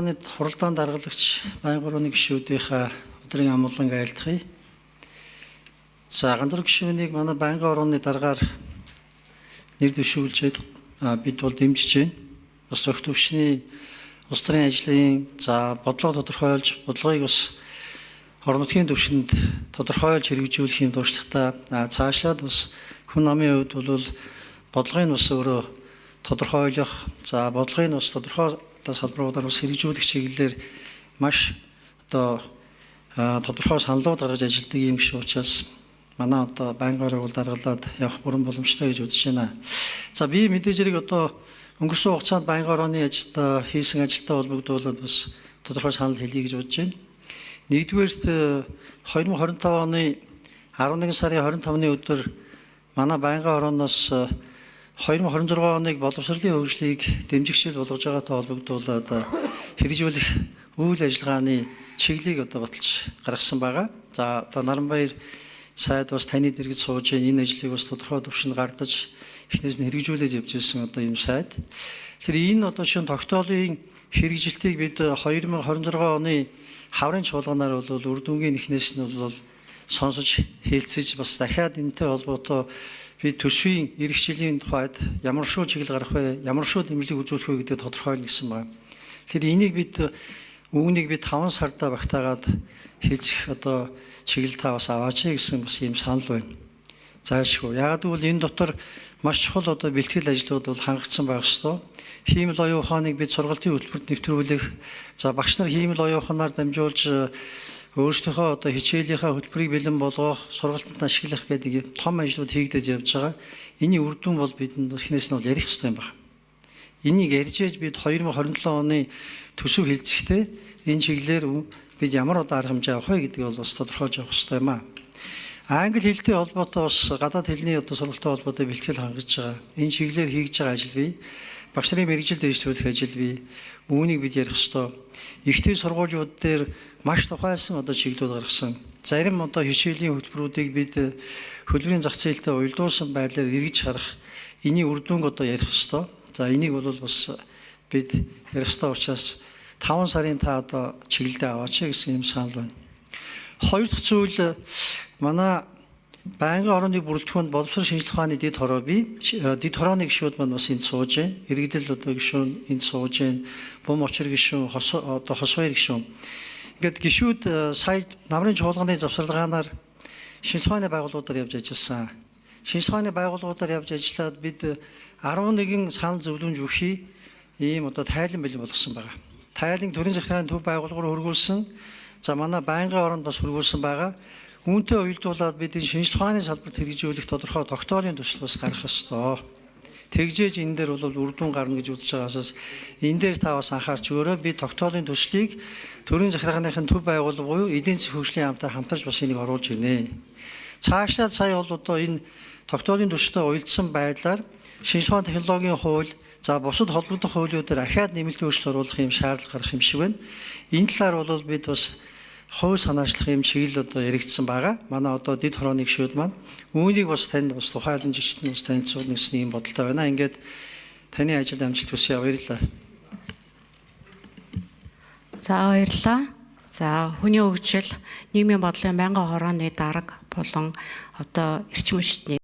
Хуралдаан даргалагч Баян гурваны гишүүдийнхаа өдрийн амгалан айлтгая. За ганцхан гишүүнийг манай Баян орооны даргаар нэр дэвшүүлж бид бол дэмжиж байна. Бас зөвхөн төвшний улс төрийн ажлын бодлого тодорхойлж, бодлогыг бас орон нутгийн түвшинд тодорхойлж хэрэгжүүлэх юм туршлагатай цаашаад бас хүн намын хувьд бол бодлогыг бас өөрөө тодорхойлох, бодлогыг бас тодорхой салбаруудаар бас хэрэгжүүлэх чиглэлээр маш тодорхой саналууд гаргаж ажилладаг юм шиг учраас манай Баян орог даргалаад явах бүрэн боломжтой гэж үзэж байна. За би мэдээж хэрэг өнгөрсөн хугацаанд Баян орооны ажилд хийсэн ажилтай холбогдуулаад бас тодорхой санал хэлье гэж бодож байна. Нэгдүгээрт 2025 оны 11 сарын 25-ны өдөр манай Баян орооноос 2026 оныг боловсролын хөгжлийг дэмжигчил болгож байгаатай холбогдуулаад хэрэгжүүлэх үйл ажиллагааны чиглэлийг баталж гаргасан байгаа. За Наранбаяр сайд бас таны дэргэд сууж энэ ажлыг бас тодорхой түвшинд гардаж эхнээс нь хэрэгжүүлээд явж ирсэн ийм сайд. Тэр энэ шинэ тогтоолын хэрэгжилтийг бид 2026 оны хаврын чуулганаар бол үр дүнгийн эхнээс нь бол сонсож хэлцэж бас дахиад энэтэй холбоотой бид төсвийн эх жилийн тухайд ямар шүү чиглэл гарах вэ, ямар шүү дэмжлэг үзүүлэх вэ гэдэг тодорхойлно гэсэн байна. Тэр энийг үүнийг 5 сарда багтаагаад хийх чиглэл та бас аваач гэсэн бас ийм санал байна. Заашгүй. Яг гэвэл энэ дотор маш чухал бэлтгэл ажлууд бол хангагдсан байх ёстой. Хиймэл оюун ухааныг бид сургалтын хөтөлбөрт нэвтрүүлэх, багш нар хиймэл оюун ухаанаар дамжуулж өөрсдийнхөө хичээлийнхаа хөтөлбөрийг бэлэн болгох, сургалтанд ашиглах гэдэг том ажлууд хийгдэж явж байгаа. Энийн үр дүн бол бидэнд эхнээс нь бол ярих хэрэгтэй юм байна. Энийг ярьж ээж бид 2027 оны төсөв хэлцэхдээ энэ чиглэлээр бид ямар арга хэмжээ авах вэ гэдгийг бол бас тодорхойлж авах хэрэгтэй юм аа. Англи хэлтэй холбоотой бас гадаад хэлний сургалтын холбоотой бэлтгэл хангаж байгаа. Энэ чиглэлээр хийж байгаа ажил бий. Багш нарын мэргэжил дэвшүүлэх ажил бий. Үүнийг бид ярих ёстой. Ихтэй сургуулиуд дээр маш тухайсан чиглэлүүд гаргасан. Зарим хичээлийн хөтөлбөрүүдийг бид хөлбөрийн зах зээлтэй уялдуулсан байдлаар эргэж харах эний үр дүнг ярих ёстой. За энийг бол бас бид ярих ёстой учраас 5 сарын та чиглэлдээ аваач гэсэн юм санал байна. Хоёр дахь зүйл манай Баян орооны бүрэлдэхүүнд боловсрол шинжилгээ ухааны дэд хороо бий. Дэд хорооны гишүүд маань бас энд сууж байна. Иргэдэл гишүүн энд сууж байна. Бум очир гишүүн, хосваяр гишүүн. Ингээд гишүүд сая намрын чуулганы завсарлагаанаар шинжилгээ ухааны байгууллагуудаар явж ажилласан. Шинжилгээ ухааны байгууллагуудаар явж ажиллаад бид 11 санал зөвлөмж бүхий ийм тайлан бэлэн болгосон байгаа. Тайлан төрийн захиргааны төв байгууллагаар хөргүүлсэн. За манай Баян ороонд бас хөргүүлсэн байгаа. Үүнтэй уялдуулаад бид энэ шинжилгээ ухааны салбарт хэрэгжүүлэх тодорхой тогтоолын төсөл бас гарах ёстой. Тэгжээж энэ дээр бол үр дүн гарна гэж үзэж байгаагаас энэ дээр та бас анхаарч өөрөө би тогтоолын төслийг төрийн захиргааныхын төв байгууллага буюу эдийн засгийн хөгжлийн яамтай хамтарч бас энийг оруулж ирнэ. Цаашдаа сая бол энэ тогтоолын төсөлтэй уялдсан байдлаар шинжилгээ ухааны технологийн хууль, бусад холбогдох хуулиудаар ахаад нэмэлт өөрчлөлт оруулах юм шаардлага гарах юм шиг байна. Энэ талаар бол бид бас хууль санаачлах юм чиглэл яригдсан байгаа. Манай дэд хорооны гишүүд маань үүнийг бас танд бас тухайлан жишгэн бас танилцуулна гэсэн юм бодолтой байна. Ингээд таны ажилд амжилт хүсье. Баярлалаа. За баярлалаа. За хүний хөгжил, нийгмийн бодлогын Баян орооны дарга болон эрчим хүчний